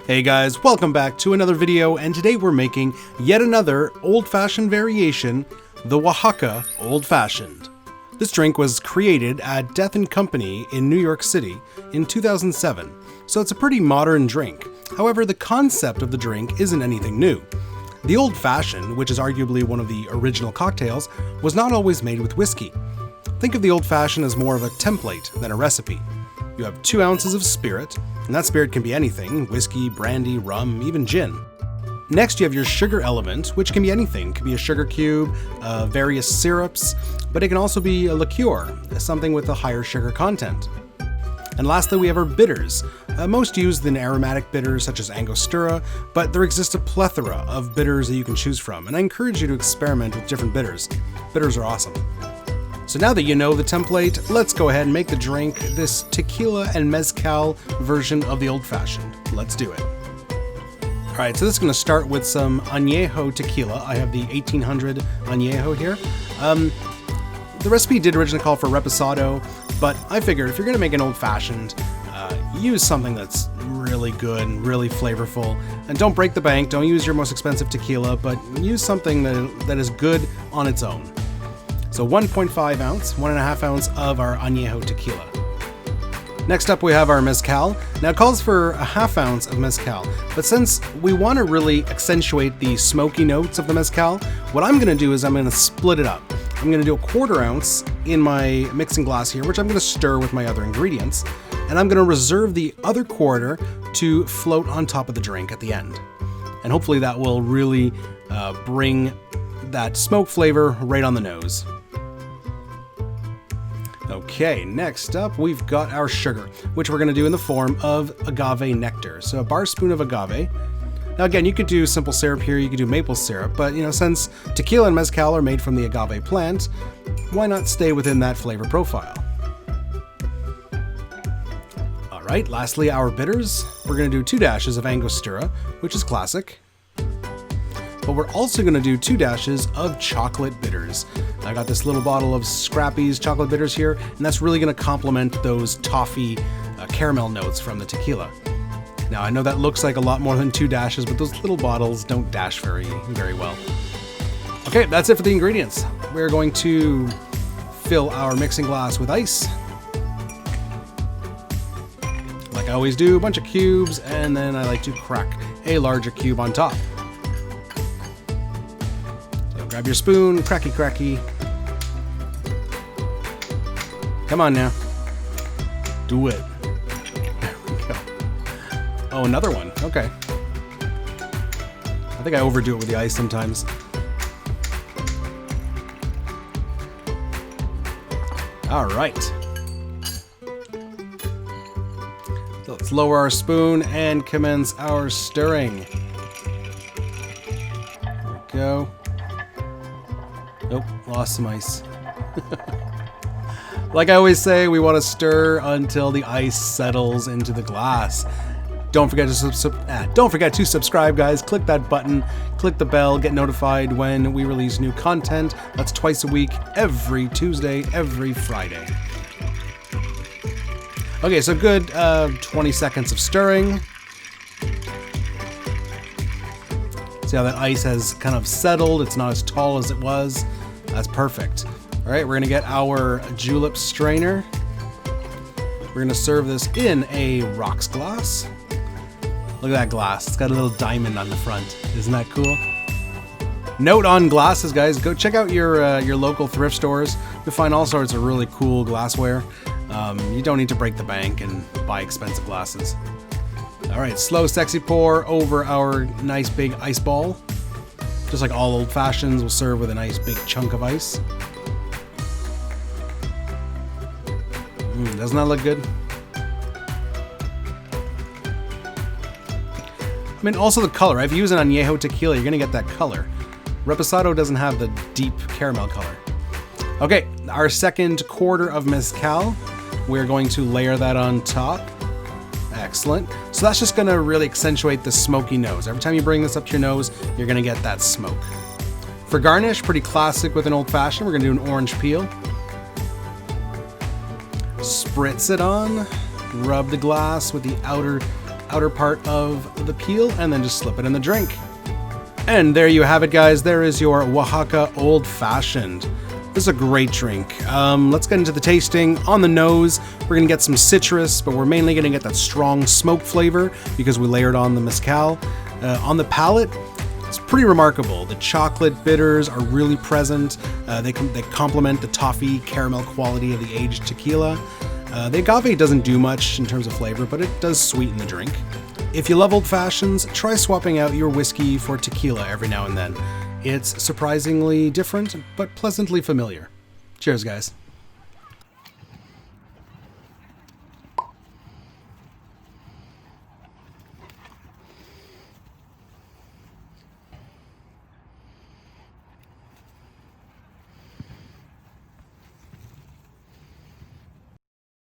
Hey guys, welcome back to another video, and today we're making yet another old-fashioned variation, the Oaxaca Old Fashioned. This drink was created at Death & Company in New York City in 2007, so it's a pretty modern drink. However, the concept of the drink isn't anything new. The Old Fashioned, which is arguably one of the original cocktails, was not always made with whiskey. Think of the Old Fashioned as more of a template than a recipe. You have 2 ounces of spirit, and that spirit can be anything: whiskey, brandy, rum, even gin. Next, you have your sugar element, which can be anything. It can be a sugar cube, various syrups, but it can also be a liqueur, something with a higher sugar content. And lastly, we have our bitters, most used in aromatic bitters such as Angostura, but there exists a plethora of bitters that you can choose from, and I encourage you to experiment with different bitters. Bitters are awesome. So now that you know the template, let's go ahead and make the drink, this Tequila and Mezcal version of the Old Fashioned. Let's do it. Alright, so this is going to start with some Añejo Tequila. I have the 1800 Añejo here. The recipe did originally call for reposado, but I figured if you're going to make an Old Fashioned, use something that's really good and really flavorful. And don't break the bank, don't use your most expensive tequila, but use something that is good on its own. So 1.5 ounce, 1.5 ounce of our Añejo Tequila. Next up we have our Mezcal. Now it calls for a 1/2 ounce of Mezcal, but since we want to really accentuate the smoky notes of the Mezcal, what I'm going to do is I'm going to split it up. I'm going to do a 1/4 ounce in my mixing glass here, which I'm going to stir with my other ingredients, and I'm going to reserve the other 1/4 to float on top of the drink at the end. And hopefully that will really bring that smoke flavor right on the nose. Okay, next up we've got our sugar, which we're going to do in the form of Agave Nectar. So a barspoon of agave. Now again, you could do simple syrup here, you could do maple syrup, but since tequila and mezcal are made from the agave plant, why not stay within that flavor profile? Alright, lastly our bitters. We're going to do 2 dashes of Angostura, which is classic. But we're also going to do 2 dashes of chocolate bitters. I got this little bottle of Scrappy's chocolate bitters here, and that's really going to complement those toffee caramel notes from the tequila. Now I know that looks like a lot more than 2 dashes, but those little bottles don't dash very well. Okay, that's it for the ingredients. We're going to fill our mixing glass with ice. Like I always do, a bunch of cubes, and then I like to crack a larger cube on top. Grab your spoon, cracky. Come on now. Do it. There we go. Oh, another one. Okay. I think I overdo it with the ice sometimes. All right. So let's lower our spoon and commence our stirring. There we go. Nope, lost some ice. Like I always say, we want to stir until the ice settles into the glass. Don't forget to subscribe, guys. Click that button, click the bell, get notified when we release new content. That's twice a week, every Tuesday, every Friday. Okay, so good 20 seconds of stirring. See how that ice has kind of settled? It's not as tall as it was. That's perfect. All right, we're gonna get our julep strainer. We're gonna serve this in a rocks glass. Look at that glass. It's got a little diamond on the front. Isn't that cool? Note on glasses, guys. Go check out your local thrift stores. You'll find all sorts of really cool glassware. You don't need to break the bank and buy expensive glasses. All right, slow, sexy pour over our nice big ice ball. Just like all Old Fashions, we'll serve with a nice big chunk of ice. Doesn't that look good? I mean, also the color. If you use an Añejo Tequila, you're gonna get that color. Reposado doesn't have the deep caramel color. Okay, our second 1/4 of Mezcal. We're going to layer that on top. Excellent. So that's just going to really accentuate the smoky nose. Every time you bring this up to your nose, you're going to get that smoke. For garnish, pretty classic with an Old Fashioned, we're going to do an orange peel. Spritz it on. Rub the glass with the outer outer part of the peel and then just slip it in the drink. And there you have it, guys. There is your Oaxaca Old Fashioned. This is a great drink. Let's get into the tasting. On the nose, we're gonna get some citrus, but we're mainly gonna get that strong smoke flavor because we layered on the mezcal. On the palate, it's pretty remarkable. The chocolate bitters are really present. They complement the toffee caramel quality of the aged tequila. The agave doesn't do much in terms of flavor, but it does sweeten the drink. If you love old fashions, try swapping out your whiskey for tequila every now and then. It's surprisingly different, but pleasantly familiar. Cheers, guys.